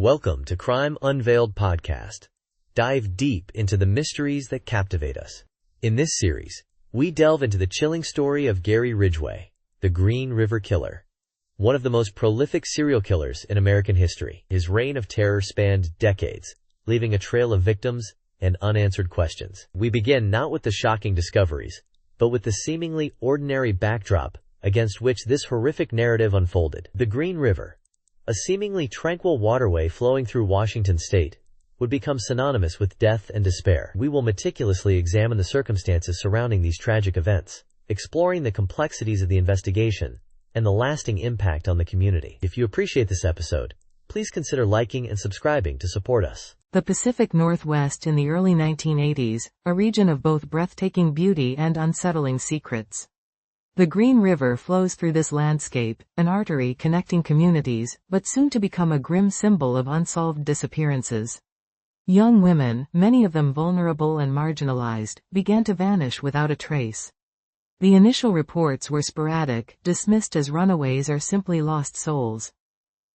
Welcome to Crime Unveiled Podcast. Dive deep into the mysteries that captivate us. In this series, we delve into the chilling story of Gary Ridgway, the Green River Killer. One of the most prolific serial killers in American history. His reign of terror spanned decades, leaving a trail of victims and unanswered questions. We begin not with the shocking discoveries, but with the seemingly ordinary backdrop against which this horrific narrative unfolded. The Green River, a seemingly tranquil waterway flowing through Washington state, would become synonymous with death and despair. We will meticulously examine the circumstances surrounding these tragic events, exploring the complexities of the investigation and the lasting impact on the community. If you appreciate this episode, please consider liking and subscribing to support us. The Pacific Northwest in the early 1980s, a region of both breathtaking beauty and unsettling secrets. The Green River flows through this landscape, an artery connecting communities, but soon to become a grim symbol of unsolved disappearances. Young women, many of them vulnerable and marginalized, began to vanish without a trace. The initial reports were sporadic, dismissed as runaways or simply lost souls.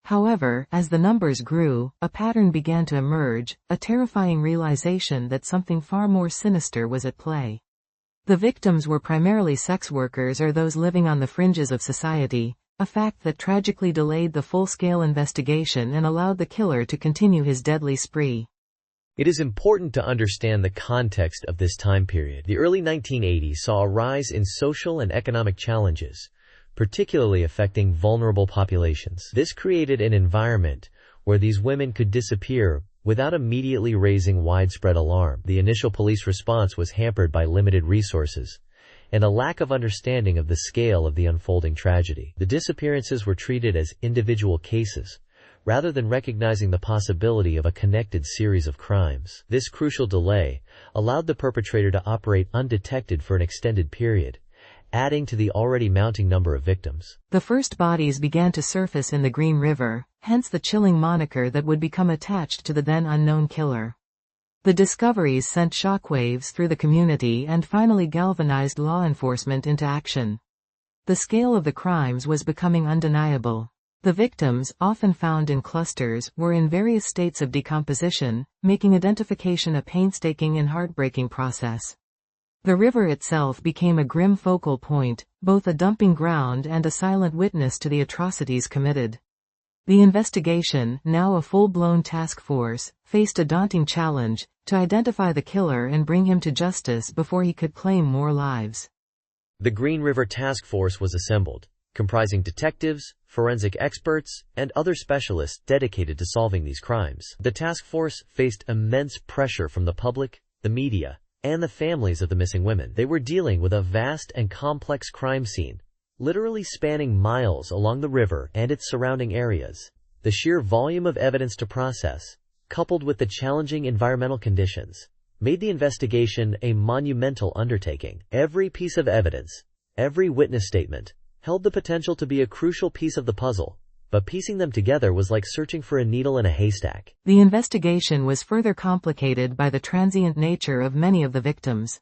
However, as the numbers grew, a pattern began to emerge, a terrifying realization that something far more sinister was at play. The victims were primarily sex workers or those living on the fringes of society, a fact that tragically delayed the full-scale investigation and allowed the killer to continue his deadly spree. It is important to understand the context of this time period. The early 1980s saw a rise in social and economic challenges, particularly affecting vulnerable populations. This created an environment where these women could disappear without immediately raising widespread alarm. The initial police response was hampered by limited resources and a lack of understanding of the scale of the unfolding tragedy. The disappearances were treated as individual cases, rather than recognizing the possibility of a connected series of crimes. This crucial delay allowed the perpetrator to operate undetected for an extended period, adding to the already mounting number of victims. The first bodies began to surface in the Green River, hence the chilling moniker that would become attached to the then unknown killer. The discoveries sent shockwaves through the community and finally galvanized law enforcement into action. The scale of the crimes was becoming undeniable. The victims, often found in clusters, were in various states of decomposition, making identification a painstaking and heartbreaking process. The river itself became a grim focal point, both a dumping ground and a silent witness to the atrocities committed. The investigation, now a full-blown task force, faced a daunting challenge: to identify the killer and bring him to justice before he could claim more lives. The Green River Task Force was assembled, comprising detectives, forensic experts, and other specialists dedicated to solving these crimes. The task force faced immense pressure from the public, the media, and the families of the missing women. They were dealing with a vast and complex crime scene, literally spanning miles along the river and its surrounding areas. The sheer volume of evidence to process, coupled with the challenging environmental conditions, made the investigation a monumental undertaking. Every piece of evidence, every witness statement, held the potential to be a crucial piece of the puzzle, but piecing them together was like searching for a needle in a haystack. The investigation was further complicated by the transient nature of many of the victims.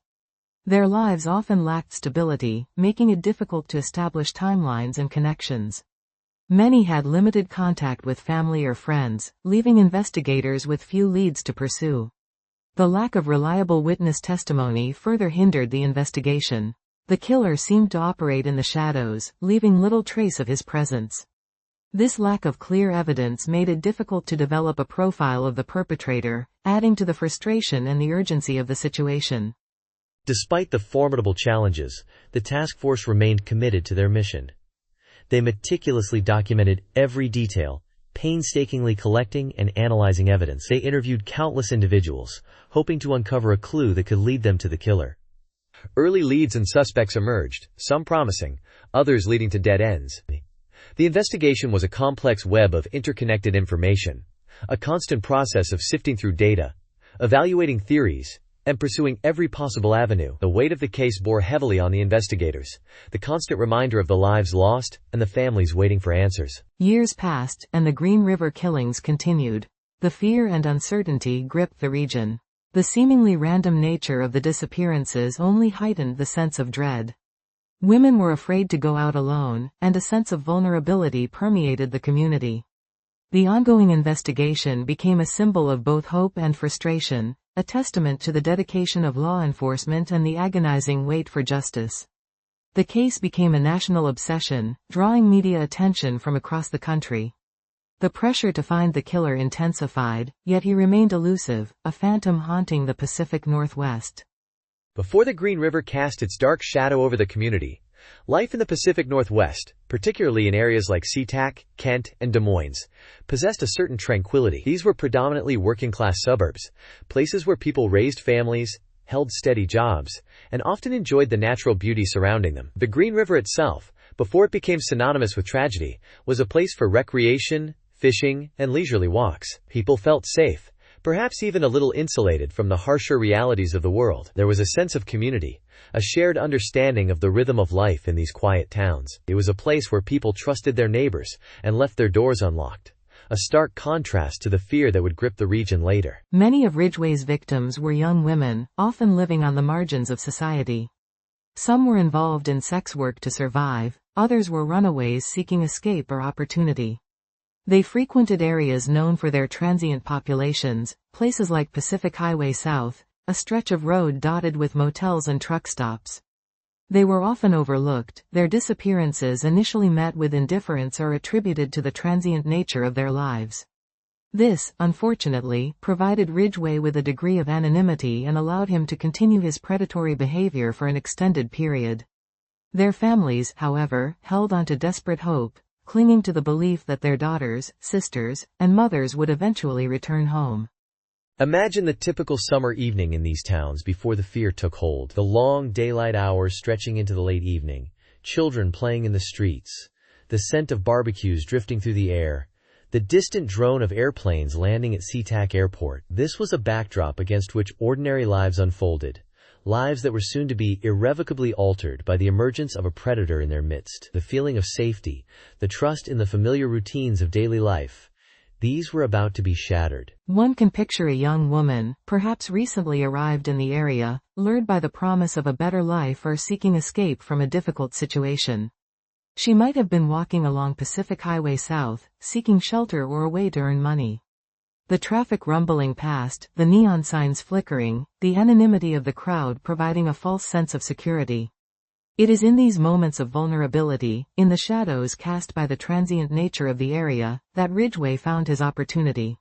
Their lives often lacked stability, making it difficult to establish timelines and connections. Many had limited contact with family or friends, leaving investigators with few leads to pursue. The lack of reliable witness testimony further hindered the investigation. The killer seemed to operate in the shadows, leaving little trace of his presence. This lack of clear evidence made it difficult to develop a profile of the perpetrator, adding to the frustration and the urgency of the situation. Despite the formidable challenges, the task force remained committed to their mission. They meticulously documented every detail, painstakingly collecting and analyzing evidence. They interviewed countless individuals, hoping to uncover a clue that could lead them to the killer. Early leads and suspects emerged, some promising, others leading to dead ends. The investigation was a complex web of interconnected information, a constant process of sifting through data, evaluating theories, and pursuing every possible avenue. The weight of the case bore heavily on the investigators, the constant reminder of the lives lost and the families waiting for answers. Years passed, and the Green River killings continued. The fear and uncertainty gripped the region. The seemingly random nature of the disappearances only heightened the sense of dread. Women were afraid to go out alone, and a sense of vulnerability permeated the community. The ongoing investigation became a symbol of both hope and frustration, a testament to the dedication of law enforcement and the agonizing wait for justice. The case became a national obsession, drawing media attention from across the country. The pressure to find the killer intensified, yet he remained elusive, a phantom haunting the Pacific Northwest. Before the Green River cast its dark shadow over the community, life in the Pacific Northwest, particularly in areas like SeaTac, Kent, and Des Moines, possessed a certain tranquility. These were predominantly working-class suburbs, places where people raised families, held steady jobs, and often enjoyed the natural beauty surrounding them. The Green River itself, before it became synonymous with tragedy, was a place for recreation, fishing, and leisurely walks. People felt safe, perhaps even a little insulated from the harsher realities of the world. There was a sense of community, a shared understanding of the rhythm of life in these quiet towns. It was a place where people trusted their neighbors and left their doors unlocked, a stark contrast to the fear that would grip the region later. Many of Ridgway's victims were young women, often living on the margins of society. Some were involved in sex work to survive, others were runaways seeking escape or opportunity. They frequented areas known for their transient populations, places like Pacific Highway South, a stretch of road dotted with motels and truck stops. They were often overlooked, their disappearances initially met with indifference or attributed to the transient nature of their lives. This, unfortunately, provided Ridgway with a degree of anonymity and allowed him to continue his predatory behavior for an extended period. Their families, however, held on to desperate hope, clinging to the belief that their daughters, sisters, and mothers would eventually return home. Imagine the typical summer evening in these towns before the fear took hold. The long daylight hours stretching into the late evening, children playing in the streets, the scent of barbecues drifting through the air, the distant drone of airplanes landing at SeaTac Airport. This was a backdrop against which ordinary lives unfolded. Lives that were soon to be irrevocably altered by the emergence of a predator in their midst. The feeling of safety, the trust in the familiar routines of daily life, these were about to be shattered. One can picture a young woman, perhaps recently arrived in the area, lured by the promise of a better life or seeking escape from a difficult situation. She might have been walking along Pacific Highway South, seeking shelter or a way to earn money. The traffic rumbling past, the neon signs flickering, the anonymity of the crowd providing a false sense of security. It is in these moments of vulnerability, in the shadows cast by the transient nature of the area, that Ridgway found his opportunity.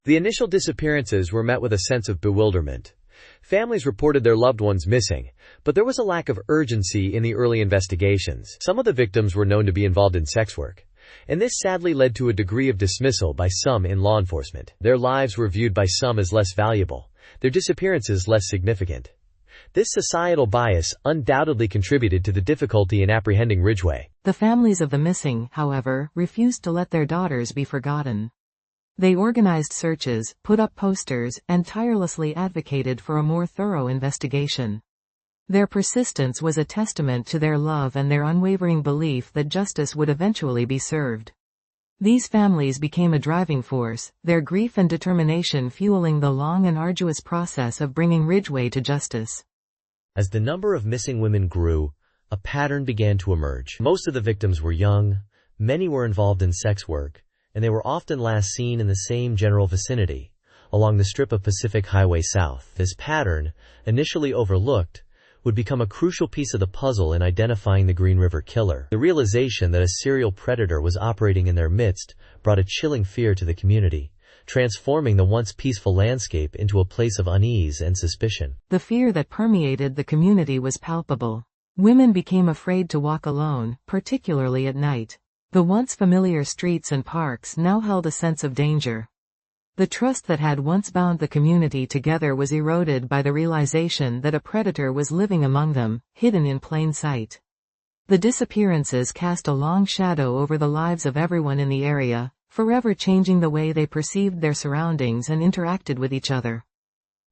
The initial disappearances were met with a sense of bewilderment. Families reported their loved ones missing, but there was a lack of urgency in the early investigations. Some of the victims were known to be involved in sex work, and this sadly led to a degree of dismissal by some in law enforcement. Their lives were viewed by some as less valuable, their disappearances less significant. This societal bias undoubtedly contributed to the difficulty in apprehending Ridgway. The families of the missing, however, refused to let their daughters be forgotten. They organized searches, put up posters, and tirelessly advocated for a more thorough investigation. Their persistence was a testament to their love and their unwavering belief that justice would eventually be served. These families became a driving force, their grief and determination fueling the long and arduous process of bringing Ridgway to justice. As the number of missing women grew, a pattern began to emerge. Most of the victims were young, many were involved in sex work, and they were often last seen in the same general vicinity, along the strip of Pacific Highway South. This pattern, initially overlooked, would become a crucial piece of the puzzle in identifying the Green River Killer. The realization that a serial predator was operating in their midst brought a chilling fear to the community, transforming the once peaceful landscape into a place of unease and suspicion. The fear that permeated the community was palpable. Women became afraid to walk alone, particularly at night. The once familiar streets and parks now held a sense of danger. The trust that had once bound the community together was eroded by the realization that a predator was living among them, hidden in plain sight. The disappearances cast a long shadow over the lives of everyone in the area, forever changing the way they perceived their surroundings and interacted with each other.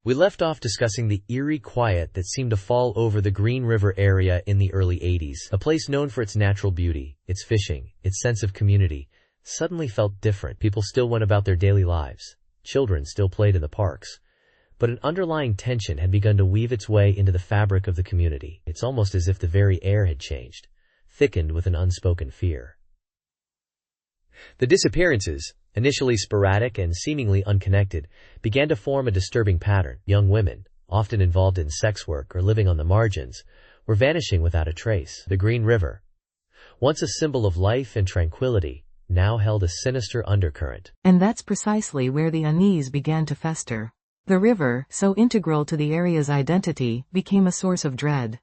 We left off discussing the eerie quiet that seemed to fall over the Green River area in the early 80s. A place known for its natural beauty, its fishing, its sense of community, suddenly felt different. People still went about their daily lives. Children still played in the parks. But an underlying tension had begun to weave its way into the fabric of the community. It's almost as if the very air had changed, thickened with an unspoken fear. The disappearances, initially sporadic and seemingly unconnected, began to form a disturbing pattern. Young women, often involved in sex work or living on the margins, were vanishing without a trace. The Green River, once a symbol of life and tranquility, now held a sinister undercurrent. And that's precisely where the unease began to fester. The river, so integral to the area's identity, became a source of dread.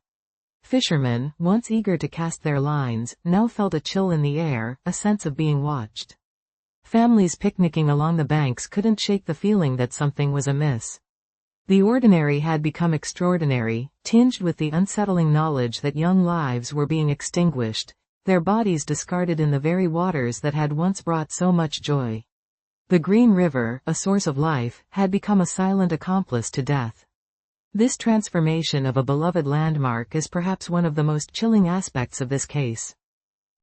Fishermen, once eager to cast their lines, now felt a chill in the air, a sense of being watched. Families picnicking along the banks couldn't shake the feeling that something was amiss. The ordinary had become extraordinary, tinged with the unsettling knowledge that young lives were being extinguished, their bodies discarded in the very waters that had once brought so much joy. The Green River, a source of life, had become a silent accomplice to death. This transformation of a beloved landmark is perhaps one of the most chilling aspects of this case.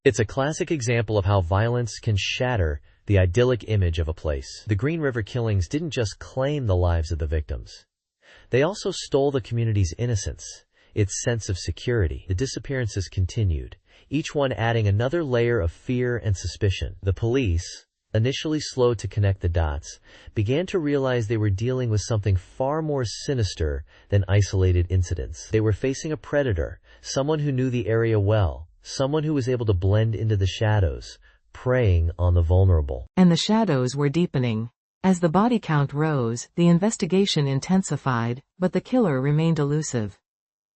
It's a classic example of how violence can shatter the idyllic image of a place. The Green River killings didn't just claim the lives of the victims. They also stole the community's innocence, its sense of security. The disappearances continued, each one adding another layer of fear and suspicion. The police, initially slow to connect the dots, began to realize they were dealing with something far more sinister than isolated incidents. They were facing a predator, someone who knew the area well, someone who was able to blend into the shadows, preying on the vulnerable. And the shadows were deepening. As the body count rose, the investigation intensified, but the killer remained elusive.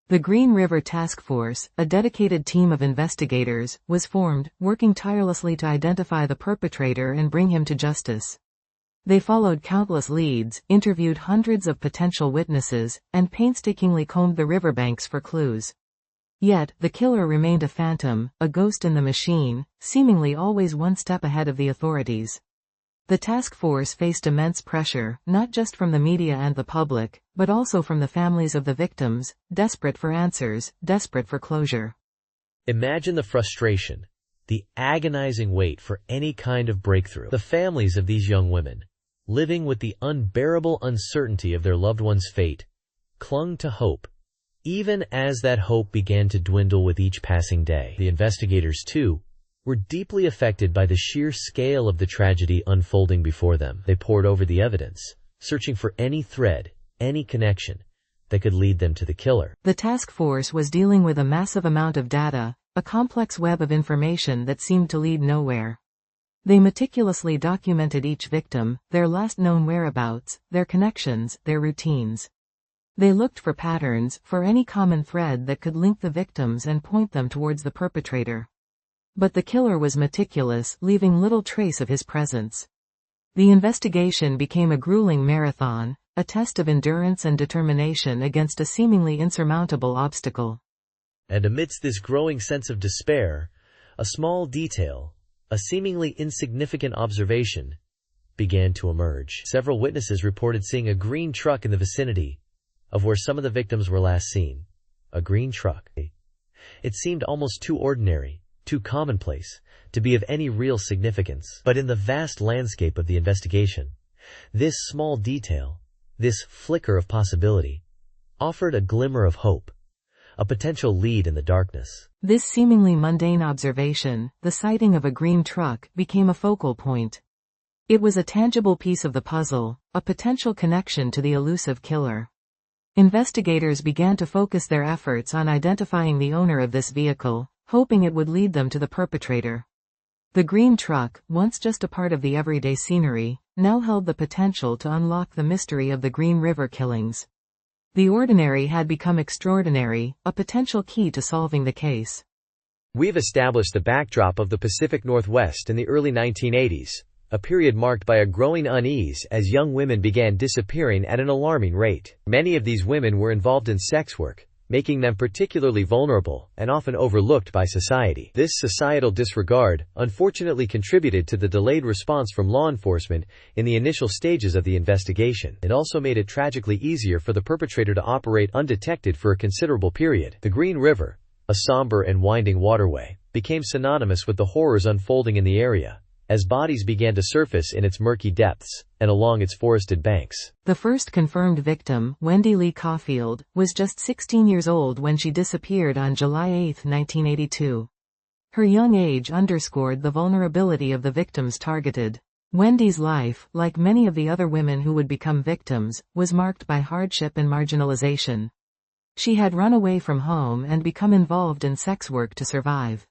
The Green River Task Force, a dedicated team of investigators, was formed, working tirelessly to identify the perpetrator and bring him to justice. They followed countless leads, interviewed hundreds of potential witnesses, and painstakingly combed the riverbanks for clues. Yet, the killer remained a phantom, a ghost in the machine, seemingly always one step ahead of the authorities. The task force faced immense pressure, not just from the media and the public, but also from the families of the victims, desperate for answers, desperate for closure. Imagine the frustration, the agonizing wait for any kind of breakthrough. The families of these young women, living with the unbearable uncertainty of their loved one's fate, clung to hope, even as that hope began to dwindle with each passing day. The investigators, too, were deeply affected by the sheer scale of the tragedy unfolding before them. They pored over the evidence, searching for any thread, any connection that could lead them to the killer. The task force was dealing with a massive amount of data, a complex web of information that seemed to lead nowhere. They meticulously documented each victim, their last known whereabouts, their connections, their routines. They looked for patterns, for any common thread that could link the victims and point them towards the perpetrator. But the killer was meticulous, leaving little trace of his presence. The investigation became a grueling marathon, a test of endurance and determination against a seemingly insurmountable obstacle. And amidst this growing sense of despair, a small detail, a seemingly insignificant observation, began to emerge. Several witnesses reported seeing a green truck in the vicinity of where some of the victims were last seen. A green truck. It seemed almost too ordinary, too commonplace, to be of any real significance. But in the vast landscape of the investigation, this small detail, this flicker of possibility, offered a glimmer of hope, a potential lead in the darkness. This seemingly mundane observation, the sighting of a green truck, became a focal point. It was a tangible piece of the puzzle, a potential connection to the elusive killer. Investigators began to focus their efforts on identifying the owner of this vehicle, hoping it would lead them to the perpetrator. The green truck, once just a part of the everyday scenery, now held the potential to unlock the mystery of the Green River killings. The ordinary had become extraordinary, a potential key to solving the case. We've established the backdrop of the Pacific Northwest in the early 1980s, a period marked by a growing unease as young women began disappearing at an alarming rate. Many of these women were involved in sex work, making them particularly vulnerable and often overlooked by society. This societal disregard, unfortunately, contributed to the delayed response from law enforcement in the initial stages of the investigation. It also made it tragically easier for the perpetrator to operate undetected for a considerable period. The Green River, a somber and winding waterway, became synonymous with the horrors unfolding in the area, as bodies began to surface in its murky depths and along its forested banks. The first confirmed victim, Wendy Lee Caulfield, was just 16 years old when she disappeared on July 8, 1982. Her young age underscored the vulnerability of the victims targeted. Wendy's life, like many of the other women who would become victims, was marked by hardship and marginalization. She had run away from home and become involved in sex work to survive.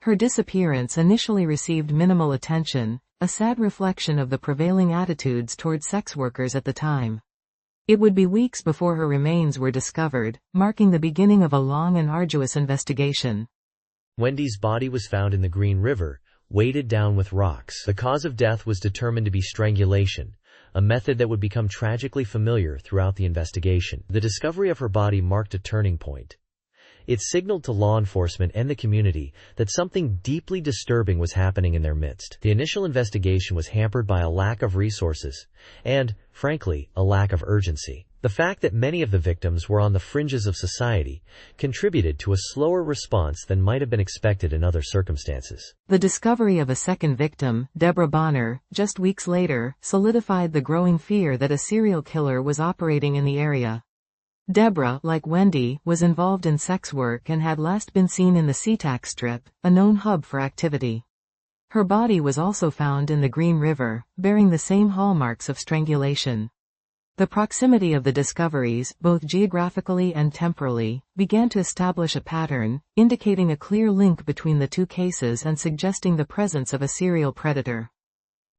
Her disappearance initially received minimal attention, a sad reflection of the prevailing attitudes toward sex workers at the time. It would be weeks before her remains were discovered, marking the beginning of a long and arduous investigation. Wendy's body was found in the Green River, weighted down with rocks. The cause of death was determined to be strangulation, a method that would become tragically familiar throughout the investigation. The discovery of her body marked a turning point. It signaled to law enforcement and the community that something deeply disturbing was happening in their midst. The initial investigation was hampered by a lack of resources and, frankly, a lack of urgency. The fact that many of the victims were on the fringes of society contributed to a slower response than might have been expected in other circumstances. The discovery of a second victim, Deborah Bonner, just weeks later, solidified the growing fear that a serial killer was operating in the area. Deborah, like Wendy, was involved in sex work and had last been seen in the SeaTac Strip, a known hub for activity. Her body was also found in the Green River, bearing the same hallmarks of strangulation. The proximity of the discoveries, both geographically and temporally, began to establish a pattern, indicating a clear link between the two cases and suggesting the presence of a serial predator.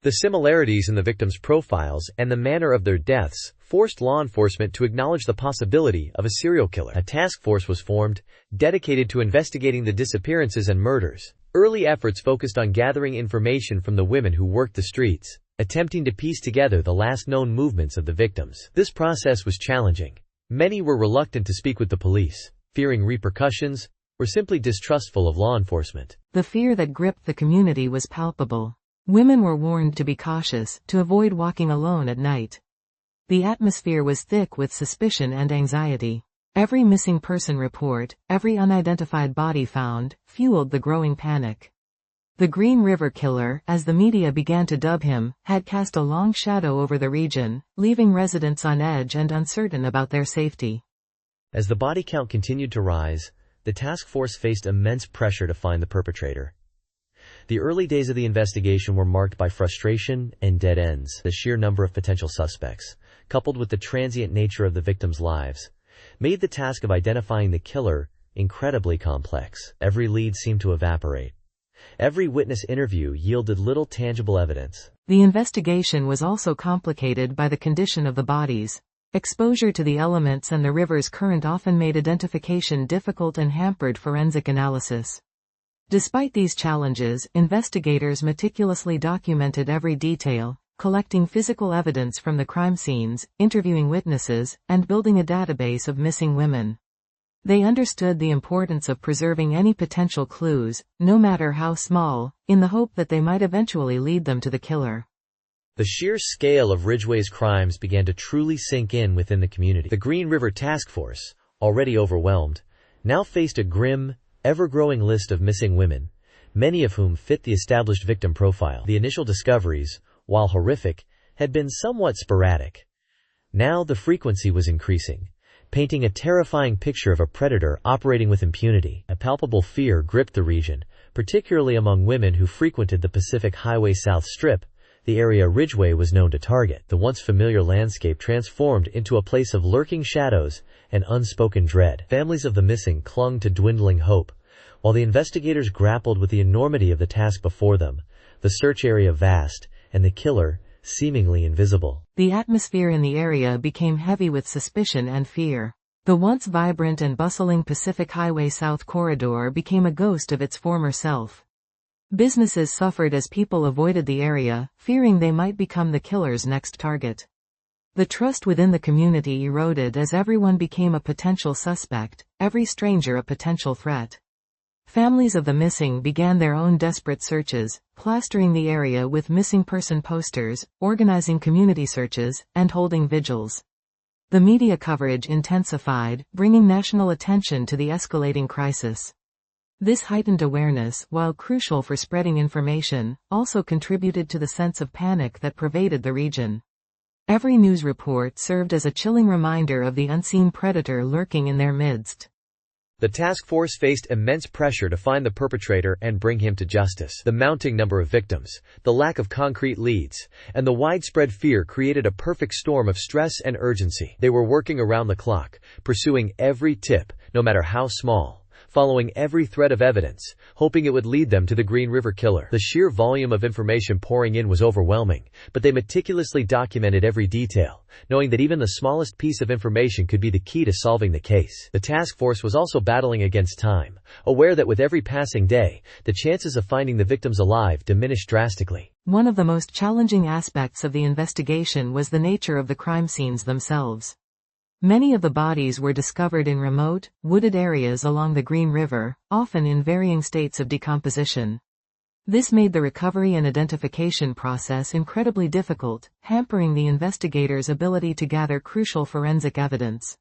The similarities in the victims' profiles and the manner of their deaths forced law enforcement to acknowledge the possibility of a serial killer. A task force was formed, dedicated to investigating the disappearances and murders. Early efforts focused on gathering information from the women who worked the streets, attempting to piece together the last known movements of the victims. This process was challenging. Many were reluctant to speak with the police, fearing repercussions, or simply distrustful of law enforcement. The fear that gripped the community was palpable. Women were warned to be cautious, to avoid walking alone at night. The atmosphere was thick with suspicion and anxiety. Every missing person report, every unidentified body found, fueled the growing panic. The Green River Killer, as the media began to dub him, had cast a long shadow over the region, leaving residents on edge and uncertain about their safety. As the body count continued to rise, the task force faced immense pressure to find the perpetrator. The early days of the investigation were marked by frustration and dead ends. The sheer number of potential suspects, coupled with the transient nature of the victims' lives, made the task of identifying the killer incredibly complex. Every lead seemed to evaporate. Every witness interview yielded little tangible evidence. The investigation was also complicated by the condition of the bodies. Exposure to the elements and the river's current often made identification difficult and hampered forensic analysis. Despite these challenges, investigators meticulously documented every detail, collecting physical evidence from the crime scenes, interviewing witnesses, and building a database of missing women. They understood the importance of preserving any potential clues, no matter how small, in the hope that they might eventually lead them to the killer. The sheer scale of Ridgway's crimes began to truly sink in within the community. The Green River Task Force, already overwhelmed, now faced a grim, ever-growing list of missing women, many of whom fit the established victim profile. The initial discoveries, while horrific, had been somewhat sporadic. Now the frequency was increasing, painting a terrifying picture of a predator operating with impunity. A palpable fear gripped the region, particularly among women who frequented the Pacific Highway South Strip, the area Ridgway was known to target. The once familiar landscape transformed into a place of lurking shadows and unspoken dread. Families of the missing clung to dwindling hope, while the investigators grappled with the enormity of the task before them, the search area vast, and the killer seemingly invisible. The atmosphere in the area became heavy with suspicion and fear. The once vibrant and bustling Pacific Highway South corridor became a ghost of its former self. Businesses suffered as people avoided the area, fearing they might become the killer's next target. The trust within the community eroded as everyone became a potential suspect, every stranger a potential threat. Families of the missing began their own desperate searches, plastering the area with missing person posters, organizing community searches, and holding vigils. The media coverage intensified, bringing national attention to the escalating crisis. This heightened awareness, while crucial for spreading information, also contributed to the sense of panic that pervaded the region. Every news report served as a chilling reminder of the unseen predator lurking in their midst. The task force faced immense pressure to find the perpetrator and bring him to justice. The mounting number of victims, the lack of concrete leads, and the widespread fear created a perfect storm of stress and urgency. They were working around the clock, pursuing every tip, no matter how small, following every thread of evidence, hoping it would lead them to the Green River Killer. The sheer volume of information pouring in was overwhelming, but they meticulously documented every detail, knowing that even the smallest piece of information could be the key to solving the case. The task force was also battling against time, aware that with every passing day, the chances of finding the victims alive diminished drastically. One of the most challenging aspects of the investigation was the nature of the crime scenes themselves. Many of the bodies were discovered in remote, wooded areas along the Green River, often in varying states of decomposition. This made the recovery and identification process incredibly difficult, hampering the investigators' ability to gather crucial forensic evidence.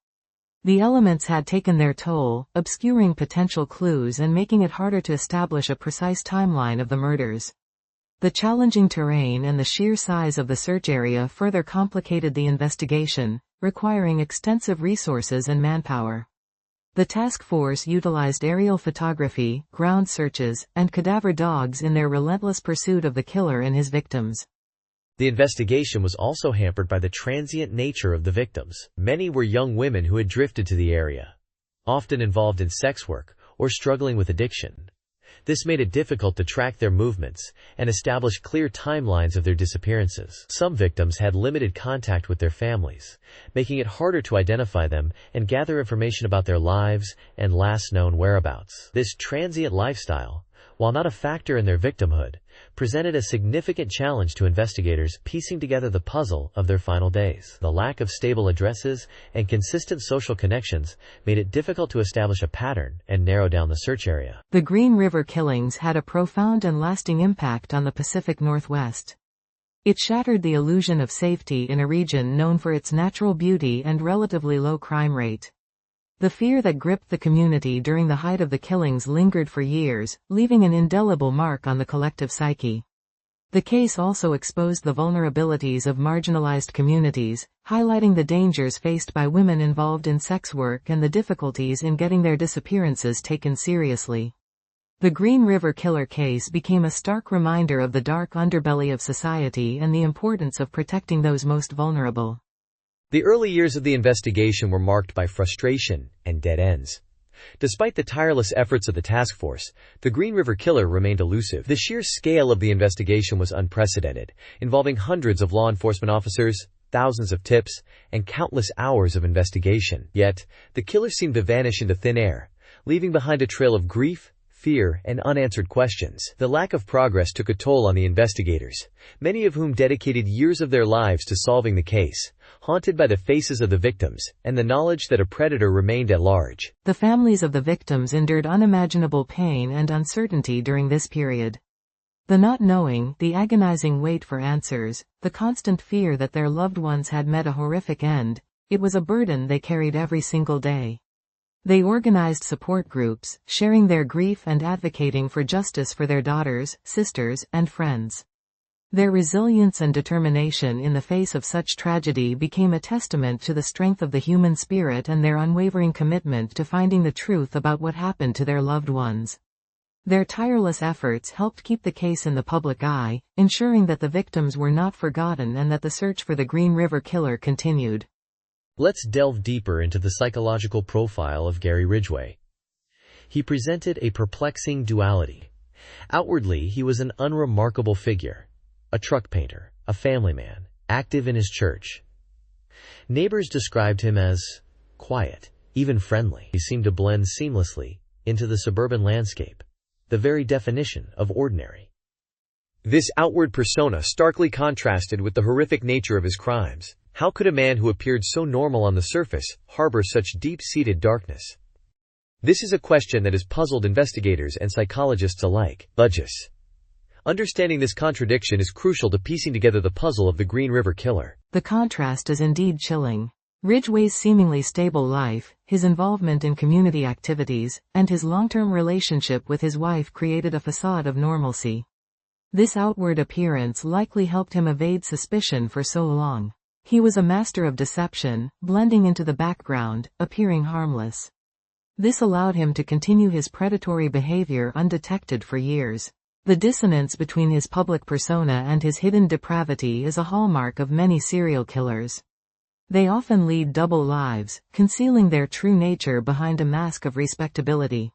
The elements had taken their toll, obscuring potential clues and making it harder to establish a precise timeline of the murders. The challenging terrain and the sheer size of the search area further complicated the investigation, requiring extensive resources and manpower. The task force utilized aerial photography, ground searches, and cadaver dogs in their relentless pursuit of the killer and his victims. The investigation was also hampered by the transient nature of the victims. Many were young women who had drifted to the area, often involved in sex work or struggling with addiction. This made it difficult to track their movements and establish clear timelines of their disappearances. Some victims had limited contact with their families, making it harder to identify them and gather information about their lives and last known whereabouts. This transient lifestyle, while not a factor in their victimhood, presented a significant challenge to investigators piecing together the puzzle of their final days. The lack of stable addresses and consistent social connections made it difficult to establish a pattern and narrow down the search area. The Green River killings had a profound and lasting impact on the Pacific Northwest. It shattered the illusion of safety in a region known for its natural beauty and relatively low crime rate. The fear that gripped the community during the height of the killings lingered for years, leaving an indelible mark on the collective psyche. The case also exposed the vulnerabilities of marginalized communities, highlighting the dangers faced by women involved in sex work and the difficulties in getting their disappearances taken seriously. The Green River Killer case became a stark reminder of the dark underbelly of society and the importance of protecting those most vulnerable. The early years of the investigation were marked by frustration and dead ends. Despite the tireless efforts of the task force, the Green River Killer remained elusive. The sheer scale of the investigation was unprecedented, involving hundreds of law enforcement officers, thousands of tips, and countless hours of investigation. Yet, the killer seemed to vanish into thin air, leaving behind a trail of grief, fear, and unanswered questions. The lack of progress took a toll on the investigators, many of whom dedicated years of their lives to solving the case, haunted by the faces of the victims and the knowledge that a predator remained at large. The families of the victims endured unimaginable pain and uncertainty during this period. The not knowing, the agonizing wait for answers, the constant fear that their loved ones had met a horrific end, it was a burden they carried every single day. They organized support groups, sharing their grief and advocating for justice for their daughters, sisters, and friends. Their resilience and determination in the face of such tragedy became a testament to the strength of the human spirit and their unwavering commitment to finding the truth about what happened to their loved ones. Their tireless efforts helped keep the case in the public eye, ensuring that the victims were not forgotten and that the search for the Green River Killer continued. Let's delve deeper into the psychological profile of Gary Ridgway. He presented a perplexing duality. Outwardly, he was an unremarkable figure, a truck painter, a family man, active in his church. Neighbors described him as quiet, even friendly. He seemed to blend seamlessly into the suburban landscape, the very definition of ordinary. This outward persona starkly contrasted with the horrific nature of his crimes. How could a man who appeared so normal on the surface harbor such deep-seated darkness? This is a question that has puzzled investigators and psychologists alike. Understanding this contradiction is crucial to piecing together the puzzle of the Green River Killer. The contrast is indeed chilling. Ridgway's seemingly stable life, his involvement in community activities, and his long-term relationship with his wife created a facade of normalcy. This outward appearance likely helped him evade suspicion for so long. He was a master of deception, blending into the background, appearing harmless. This allowed him to continue his predatory behavior undetected for years. The dissonance between his public persona and his hidden depravity is a hallmark of many serial killers. They often lead double lives, concealing their true nature behind a mask of respectability.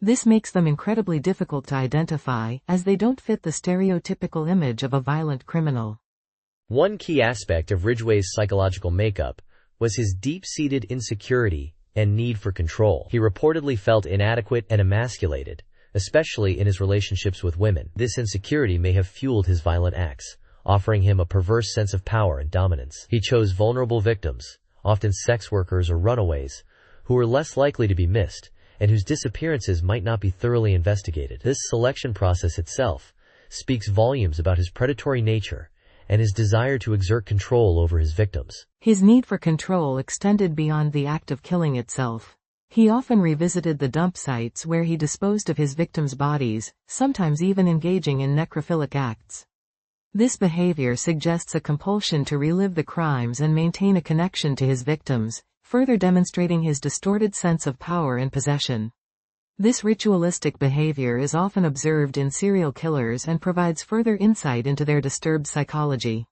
This makes them incredibly difficult to identify, as they don't fit the stereotypical image of a violent criminal. One key aspect of Ridgway's psychological makeup was his deep-seated insecurity and need for control. He reportedly felt inadequate and emasculated, especially in his relationships with women. This insecurity may have fueled his violent acts, offering him a perverse sense of power and dominance. He chose vulnerable victims, often sex workers or runaways, who were less likely to be missed, and whose disappearances might not be thoroughly investigated. This selection process itself speaks volumes about his predatory nature and his desire to exert control over his victims. His need for control extended beyond the act of killing itself. He often revisited the dump sites where he disposed of his victims' bodies, sometimes even engaging in necrophilic acts. This behavior suggests a compulsion to relive the crimes and maintain a connection to his victims, further demonstrating his distorted sense of power and possession. This ritualistic behavior is often observed in serial killers and provides further insight into their disturbed psychology.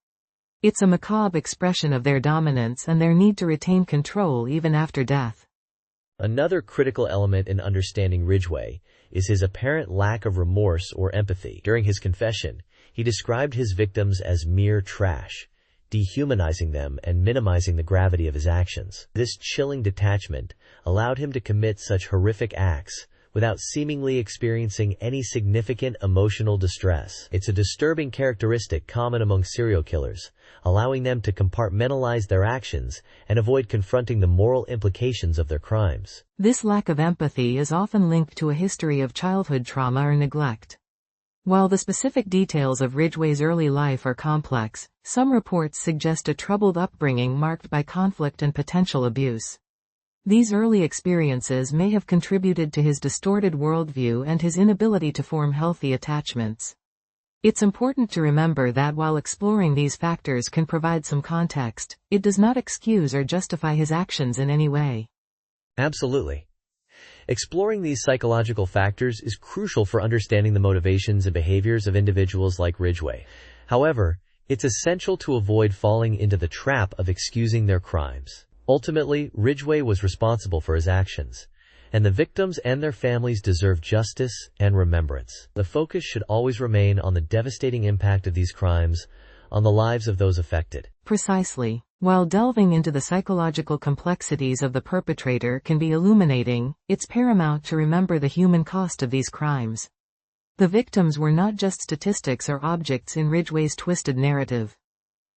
It's a macabre expression of their dominance and their need to retain control even after death. Another critical element in understanding Ridgway is his apparent lack of remorse or empathy. During his confession, he described his victims as mere trash, dehumanizing them and minimizing the gravity of his actions. This chilling detachment allowed him to commit such horrific acts without seemingly experiencing any significant emotional distress. It's a disturbing characteristic common among serial killers, allowing them to compartmentalize their actions and avoid confronting the moral implications of their crimes. This lack of empathy is often linked to a history of childhood trauma or neglect. While the specific details of Ridgway's early life are complex, some reports suggest a troubled upbringing marked by conflict and potential abuse. These early experiences may have contributed to his distorted worldview and his inability to form healthy attachments. It's important to remember that while exploring these factors can provide some context, it does not excuse or justify his actions in any way. Absolutely. Exploring these psychological factors is crucial for understanding the motivations and behaviors of individuals like Ridgway. However, it's essential to avoid falling into the trap of excusing their crimes. Ultimately, Ridgway was responsible for his actions, and the victims and their families deserve justice and remembrance. The focus should always remain on the devastating impact of these crimes on the lives of those affected. Precisely. While delving into the psychological complexities of the perpetrator can be illuminating, it's paramount to remember the human cost of these crimes. The victims were not just statistics or objects in Ridgway's twisted narrative.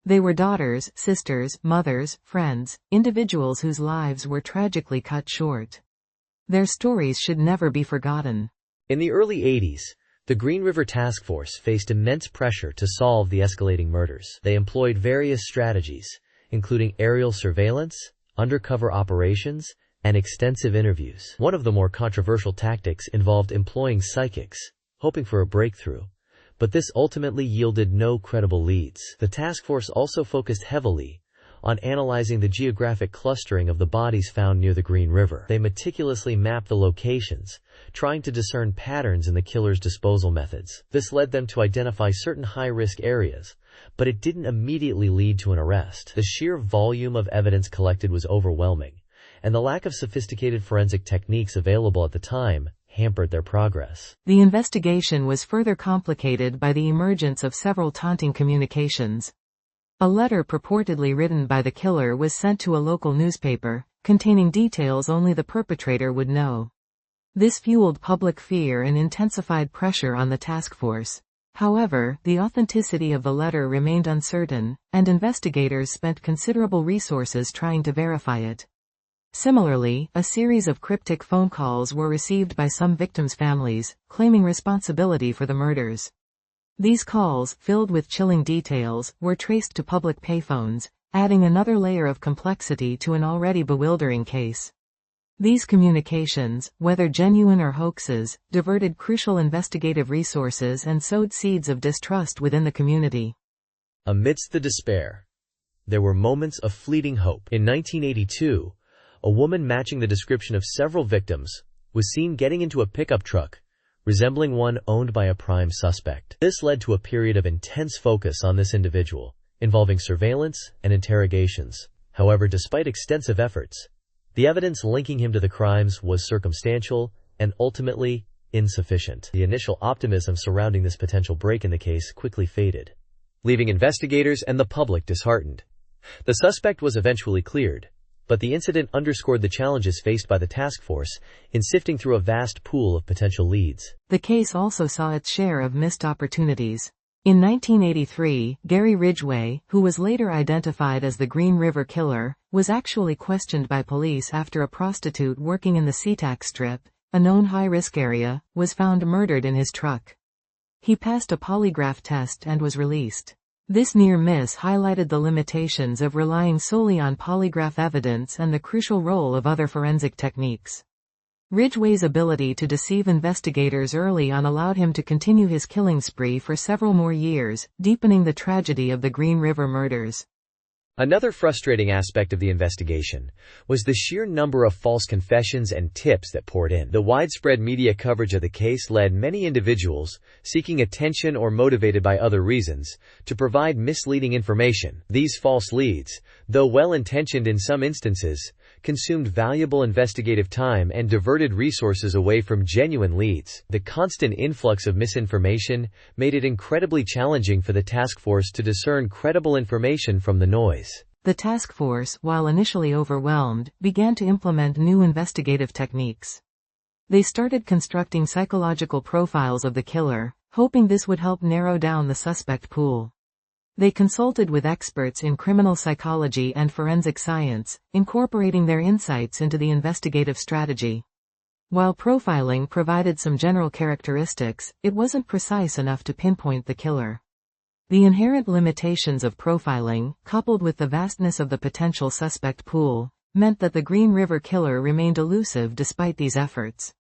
They were daughters, sisters, mothers, friends, individuals whose lives were tragically cut short. Their stories should never be forgotten. In the early 80s, the Green River Task Force faced immense pressure to solve the escalating murders. They employed various strategies, including aerial surveillance, undercover operations, and extensive interviews. One of the more controversial tactics involved employing psychics, hoping for a breakthrough, but this ultimately yielded no credible leads. The task force also focused heavily on analyzing the geographic clustering of the bodies found near the Green River. They meticulously mapped the locations, trying to discern patterns in the killer's disposal methods. This led them to identify certain high-risk areas, but it didn't immediately lead to an arrest. The sheer volume of evidence collected was overwhelming, and the lack of sophisticated forensic techniques available at the time hampered their progress. The investigation was further complicated by the emergence of several taunting communications. A letter purportedly written by the killer was sent to a local newspaper, containing details only the perpetrator would know. This fueled public fear and intensified pressure on the task force. However, the authenticity of the letter remained uncertain, and investigators spent considerable resources trying to verify it. Similarly, a series of cryptic phone calls were received by some victims' families, claiming responsibility for the murders. These calls, filled with chilling details, were traced to public payphones, adding another layer of complexity to an already bewildering case. These communications, whether genuine or hoaxes, diverted crucial investigative resources and sowed seeds of distrust within the community. Amidst the despair, there were moments of fleeting hope. In 1982, a woman matching the description of several victims was seen getting into a pickup truck, resembling one owned by a prime suspect. This led to a period of intense focus on this individual, involving surveillance and interrogations. However, despite extensive efforts, the evidence linking him to the crimes was circumstantial and ultimately insufficient. The initial optimism surrounding this potential break in the case quickly faded, leaving investigators and the public disheartened. The suspect was eventually cleared, but the incident underscored the challenges faced by the task force in sifting through a vast pool of potential leads. The case also saw its share of missed opportunities. In 1983, Gary Ridgway, who was later identified as the Green River Killer, was actually questioned by police after a prostitute working in the SeaTac Strip, a known high-risk area, was found murdered in his truck. He passed a polygraph test and was released. This near miss highlighted the limitations of relying solely on polygraph evidence and the crucial role of other forensic techniques. Ridgway's ability to deceive investigators early on allowed him to continue his killing spree for several more years, deepening the tragedy of the Green River murders. Another frustrating aspect of the investigation was the sheer number of false confessions and tips that poured in. The widespread media coverage of the case led many individuals, seeking attention or motivated by other reasons, to provide misleading information. These false leads, though well-intentioned in some instances, consumed valuable investigative time and diverted resources away from genuine leads. The constant influx of misinformation made it incredibly challenging for the task force to discern credible information from the noise. The task force, while initially overwhelmed, began to implement new investigative techniques. They started constructing psychological profiles of the killer, hoping this would help narrow down the suspect pool. They consulted with experts in criminal psychology and forensic science, incorporating their insights into the investigative strategy. While profiling provided some general characteristics, it wasn't precise enough to pinpoint the killer. The inherent limitations of profiling, coupled with the vastness of the potential suspect pool, meant that the Green River Killer remained elusive despite these efforts.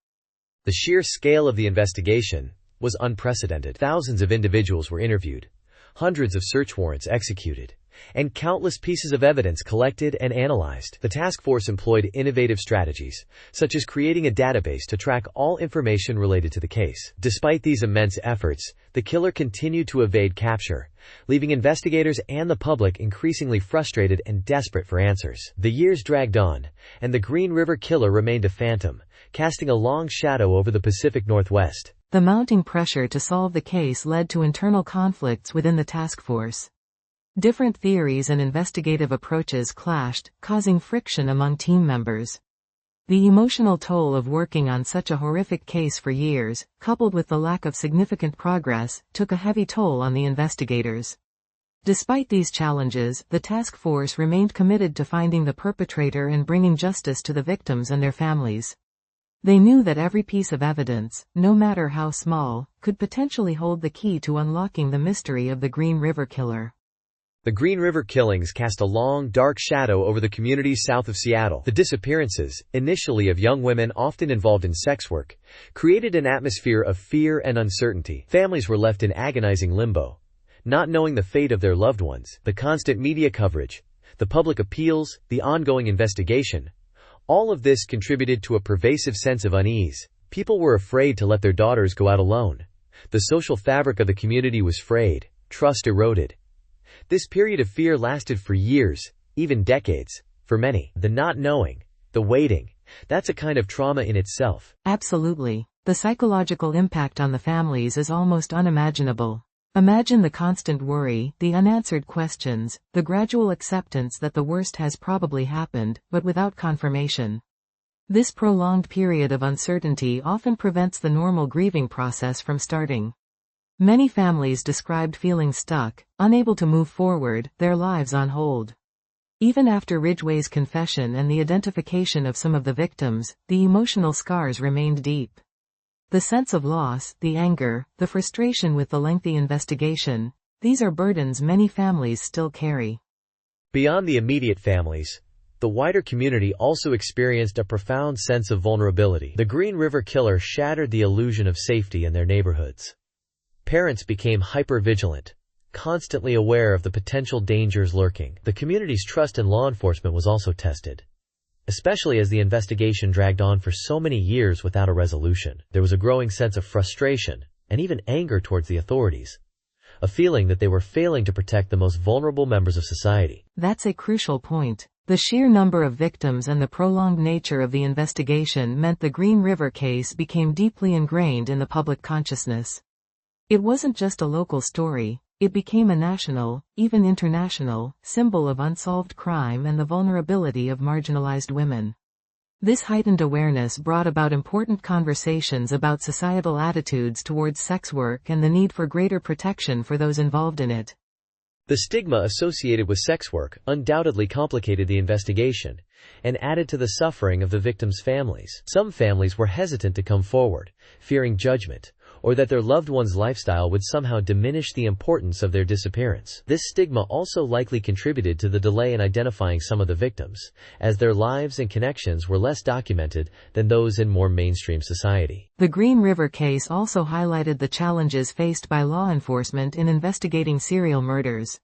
The sheer scale of the investigation was unprecedented. Thousands of individuals were interviewed, hundreds of search warrants executed, and countless pieces of evidence collected and analyzed. The task force employed innovative strategies, such as creating a database to track all information related to the case. Despite these immense efforts, the killer continued to evade capture, leaving investigators and the public increasingly frustrated and desperate for answers. The years dragged on, and the Green River Killer remained a phantom, casting a long shadow over the Pacific Northwest. The mounting pressure to solve the case led to internal conflicts within the task force. Different theories and investigative approaches clashed, causing friction among team members. The emotional toll of working on such a horrific case for years, coupled with the lack of significant progress, took a heavy toll on the investigators. Despite these challenges, the task force remained committed to finding the perpetrator and bringing justice to the victims and their families. They knew that every piece of evidence, no matter how small, could potentially hold the key to unlocking the mystery of the Green River Killer. The Green River killings cast a long, dark shadow over the communities south of Seattle. The disappearances, initially of young women often involved in sex work, created an atmosphere of fear and uncertainty. Families were left in agonizing limbo, not knowing the fate of their loved ones. The constant media coverage, the public appeals, the ongoing investigation, all of this contributed to a pervasive sense of unease. People were afraid to let their daughters go out alone. The social fabric of the community was frayed, trust eroded. This period of fear lasted for years, even decades. For many, the not knowing, the waiting, that's a kind of trauma in itself. Absolutely. The psychological impact on the families is almost unimaginable. Imagine the constant worry, the unanswered questions, the gradual acceptance that the worst has probably happened, but without confirmation. This prolonged period of uncertainty often prevents the normal grieving process from starting. Many families described feeling stuck, unable to move forward, their lives on hold. Even after Ridgway's confession and the identification of some of the victims, the emotional scars remained deep. The sense of loss, the anger, the frustration with the lengthy investigation, these are burdens many families still carry. Beyond the immediate families, the wider community also experienced a profound sense of vulnerability. The Green River Killer shattered the illusion of safety in their neighborhoods. Parents became hyper-vigilant, constantly aware of the potential dangers lurking. The community's trust in law enforcement was also tested. especially as the investigation dragged on for so many years without a resolution. There was a growing sense of frustration and even anger towards the authorities, a feeling that they were failing to protect the most vulnerable members of society. That's a crucial point. The sheer number of victims and the prolonged nature of the investigation meant the Green River case became deeply ingrained in the public consciousness. It wasn't just a local story, it became a national, even international, symbol of unsolved crime and the vulnerability of marginalized women. This heightened awareness brought about important conversations about societal attitudes towards sex work and the need for greater protection for those involved in it. The stigma associated with sex work undoubtedly complicated the investigation and added to the suffering of the victims' families. Some families were hesitant to come forward, fearing judgment, or that their loved one's lifestyle would somehow diminish the importance of their disappearance. This stigma also likely contributed to the delay in identifying some of the victims, as their lives and connections were less documented than those in more mainstream society. The Green River case also highlighted the challenges faced by law enforcement in investigating serial murders.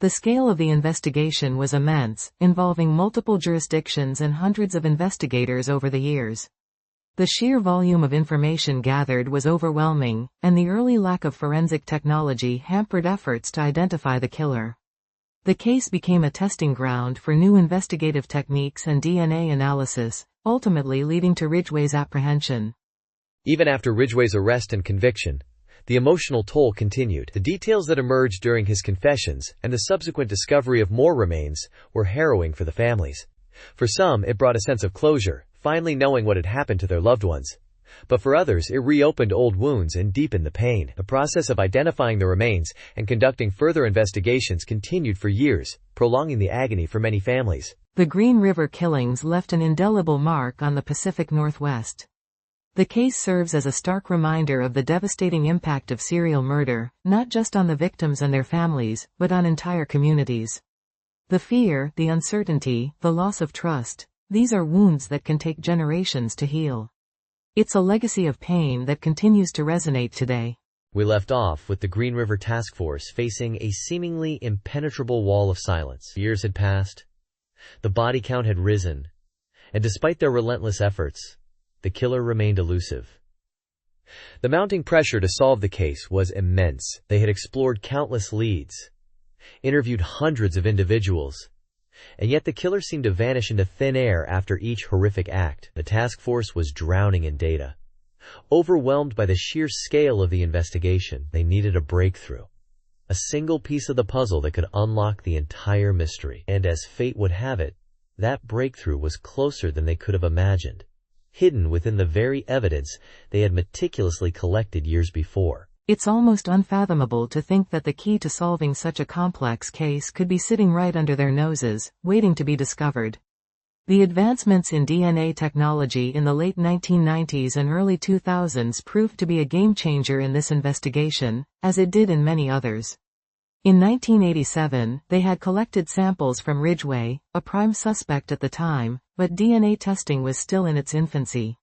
The scale of the investigation was immense, involving multiple jurisdictions and hundreds of investigators over the years. The sheer volume of information gathered was overwhelming, and the early lack of forensic technology hampered efforts to identify the killer. The case became a testing ground for new investigative techniques and DNA analysis, ultimately leading to Ridgway's apprehension. Even after Ridgway's arrest and conviction, the emotional toll continued. The details that emerged during his confessions and the subsequent discovery of more remains were harrowing for the families. For some, it brought a sense of closure, finally knowing what had happened to their loved ones. But for others, it reopened old wounds and deepened the pain. The process of identifying the remains and conducting further investigations continued for years, prolonging the agony for many families. The Green River killings left an indelible mark on the Pacific Northwest. The case serves as a stark reminder of the devastating impact of serial murder, not just on the victims and their families, but on entire communities. The fear, the uncertainty, the loss of trust, these are wounds that can take generations to heal. It's a legacy of pain that continues to resonate today. We left off with the Green River Task Force facing a seemingly impenetrable wall of silence. Years had passed, the body count had risen, and despite their relentless efforts, the killer remained elusive. The mounting pressure to solve the case was immense. They had explored countless leads, interviewed hundreds of individuals, and yet the killer seemed to vanish into thin air after each horrific act. The task force was drowning in data. Overwhelmed by the sheer scale of the investigation, they needed a breakthrough. A single piece of the puzzle that could unlock the entire mystery. And as fate would have it, that breakthrough was closer than they could have imagined, hidden within the very evidence they had meticulously collected years before. It's almost unfathomable to think that the key to solving such a complex case could be sitting right under their noses, waiting to be discovered. The advancements in DNA technology in the late 1990s and early 2000s proved to be a game-changer in this investigation, as it did in many others. In 1987, they had collected samples from Ridgway, a prime suspect at the time, but DNA testing was still in its infancy.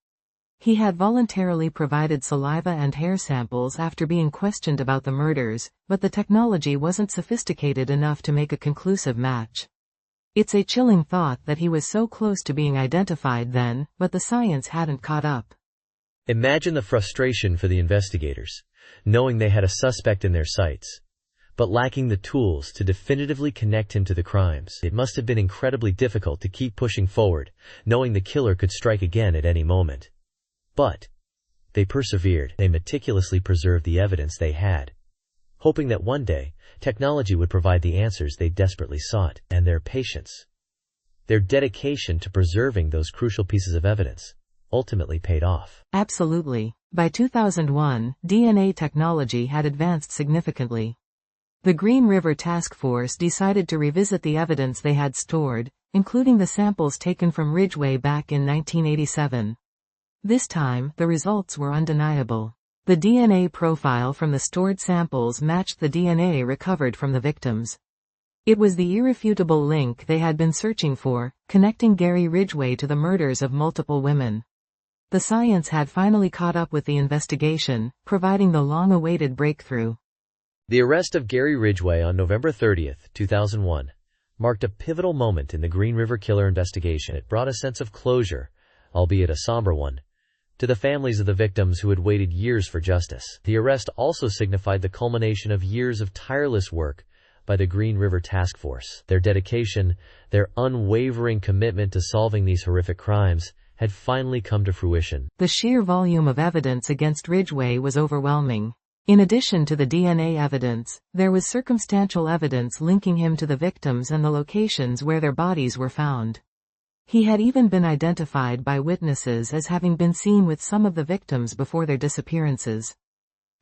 He had voluntarily provided saliva and hair samples after being questioned about the murders, but the technology wasn't sophisticated enough to make a conclusive match. It's a chilling thought that he was so close to being identified then, but the science hadn't caught up. Imagine the frustration for the investigators, knowing they had a suspect in their sights, but lacking the tools to definitively connect him to the crimes. It must have been incredibly difficult to keep pushing forward, knowing the killer could strike again at any moment. But they persevered. They meticulously preserved the evidence they had, hoping that one day, technology would provide the answers they desperately sought. And their patience, their dedication to preserving those crucial pieces of evidence, ultimately paid off. Absolutely. By 2001, DNA technology had advanced significantly. The Green River Task Force decided to revisit the evidence they had stored, including the samples taken from Ridgway back in 1987. This time, the results were undeniable. The DNA profile from the stored samples matched the DNA recovered from the victims. It was the irrefutable link they had been searching for, connecting Gary Ridgway to the murders of multiple women. The science had finally caught up with the investigation, providing the long-awaited breakthrough. The arrest of Gary Ridgway on November 30, 2001, marked a pivotal moment in the Green River Killer investigation. It brought a sense of closure, albeit a somber one, to the families of the victims who had waited years for justice. The arrest also signified the culmination of years of tireless work by the Green River Task Force. Their dedication, their unwavering commitment to solving these horrific crimes, had finally come to fruition. The sheer volume of evidence against Ridgway was overwhelming. In addition to the DNA evidence, there was circumstantial evidence linking him to the victims and the locations where their bodies were found. He had even been identified by witnesses as having been seen with some of the victims before their disappearances.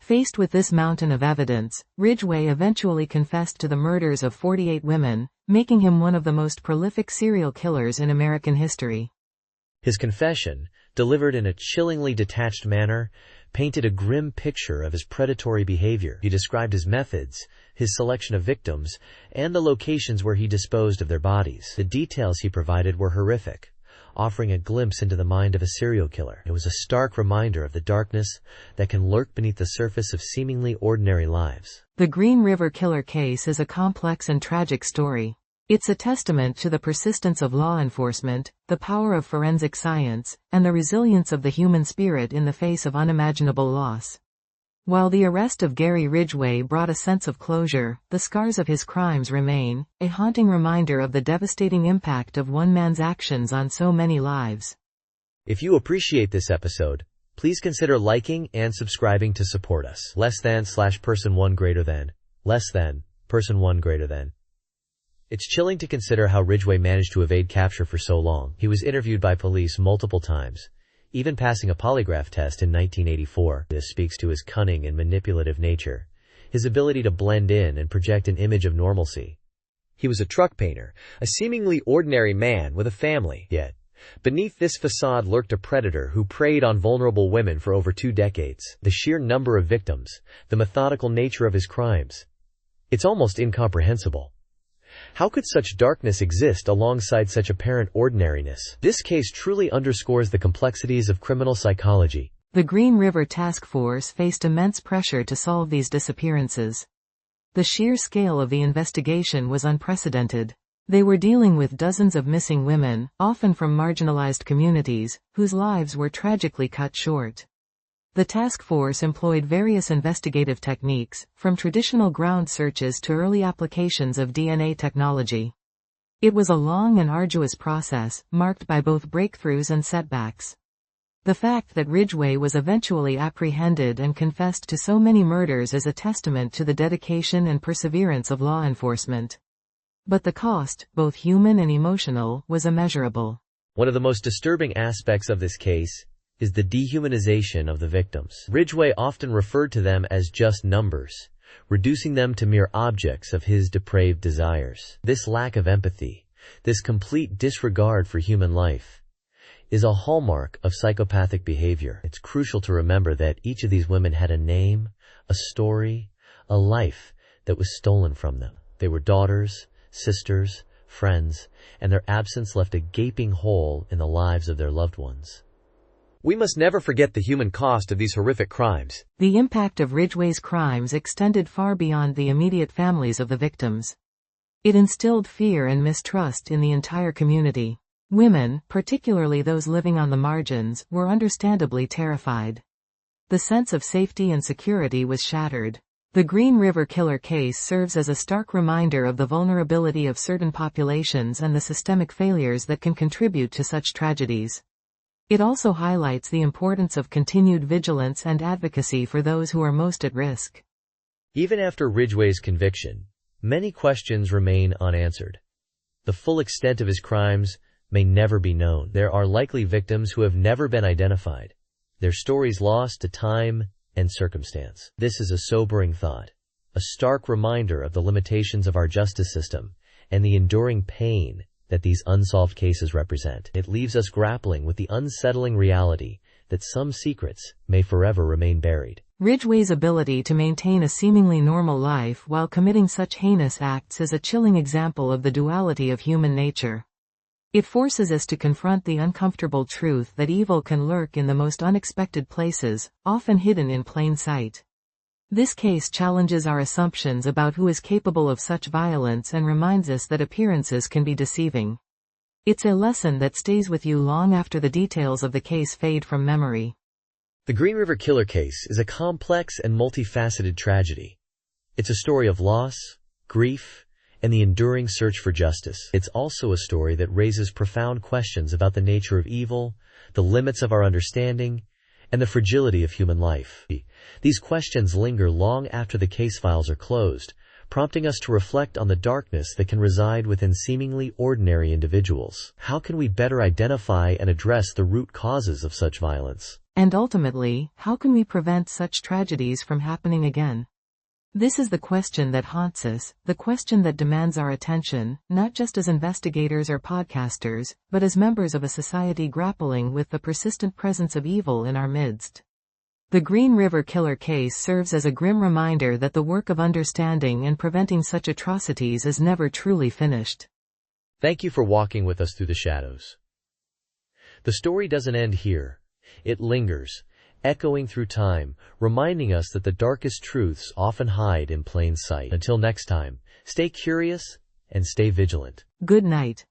Faced with this mountain of evidence, Ridgway eventually confessed to the murders of 48 women, making him one of the most prolific serial killers in American history. His confession, delivered in a chillingly detached manner, painted a grim picture of his predatory behavior. He described his methods, his selection of victims, and the locations where he disposed of their bodies. The details he provided were horrific, offering a glimpse into the mind of a serial killer. It was a stark reminder of the darkness that can lurk beneath the surface of seemingly ordinary lives. The Green River Killer case is a complex and tragic story. It's a testament to the persistence of law enforcement, the power of forensic science, and the resilience of the human spirit in the face of unimaginable loss. While the arrest of Gary Ridgway brought a sense of closure, the scars of his crimes remain, a haunting reminder of the devastating impact of one man's actions on so many lives. If you appreciate this episode, please consider liking and subscribing to support us. >person 1 greater than, person 1 greater than. It's chilling to consider how Ridgway managed to evade capture for so long. He was interviewed by police multiple times, even passing a polygraph test in 1984. This speaks to his cunning and manipulative nature, his ability to blend in and project an image of normalcy. He was a truck painter, a seemingly ordinary man with a family. Yet, beneath this facade lurked a predator who preyed on vulnerable women for over 2 decades. The sheer number of victims, the methodical nature of his crimes. It's almost incomprehensible. How could such darkness exist alongside such apparent ordinariness? This case truly underscores the complexities of criminal psychology. The Green River Task Force faced immense pressure to solve these disappearances. The sheer scale of the investigation was unprecedented. They were dealing with dozens of missing women, often from marginalized communities, whose lives were tragically cut short. The task force employed various investigative techniques, from traditional ground searches to early applications of DNA technology. It was a long and arduous process, marked by both breakthroughs and setbacks. The fact that Ridgway was eventually apprehended and confessed to so many murders is a testament to the dedication and perseverance of law enforcement. But the cost, both human and emotional, was immeasurable. One of the most disturbing aspects of this case is the dehumanization of the victims. Ridgway often referred to them as just numbers, reducing them to mere objects of his depraved desires. This lack of empathy, this complete disregard for human life, is a hallmark of psychopathic behavior. It's crucial to remember that each of these women had a name, a story, a life that was stolen from them. They were daughters, sisters, friends, and their absence left a gaping hole in the lives of their loved ones. We must never forget the human cost of these horrific crimes. The impact of Ridgway's crimes extended far beyond the immediate families of the victims. It instilled fear and mistrust in the entire community. Women, particularly those living on the margins, were understandably terrified. The sense of safety and security was shattered. The Green River Killer case serves as a stark reminder of the vulnerability of certain populations and the systemic failures that can contribute to such tragedies. It also highlights the importance of continued vigilance and advocacy for those who are most at risk. Even after Ridgway's conviction, many questions remain unanswered. The full extent of his crimes may never be known. There are likely victims who have never been identified, their stories lost to time and circumstance. This is a sobering thought, a stark reminder of the limitations of our justice system and the enduring pain that these unsolved cases represent. It leaves us grappling with the unsettling reality that some secrets may forever remain buried. Ridgway's ability to maintain a seemingly normal life while committing such heinous acts is a chilling example of the duality of human nature. It forces us to confront the uncomfortable truth that evil can lurk in the most unexpected places, often hidden in plain sight. This case challenges our assumptions about who is capable of such violence and reminds us that appearances can be deceiving. It's a lesson that stays with you long after the details of the case fade from memory. The Green River Killer case is a complex and multifaceted tragedy. It's a story of loss, grief, and the enduring search for justice. It's also a story that raises profound questions about the nature of evil, the limits of our understanding, and the fragility of human life. These questions linger long after the case files are closed, prompting us to reflect on the darkness that can reside within seemingly ordinary individuals. How can we better identify and address the root causes of such violence? And ultimately, how can we prevent such tragedies from happening again? This is the question that haunts us, the question that demands our attention, not just as investigators or podcasters, but as members of a society grappling with the persistent presence of evil in our midst. The Green River Killer case serves as a grim reminder that the work of understanding and preventing such atrocities is never truly finished. Thank you for walking with us through the shadows. The story doesn't end here. It lingers, echoing through time, reminding us that the darkest truths often hide in plain sight. Until next time, stay curious and stay vigilant. Good night.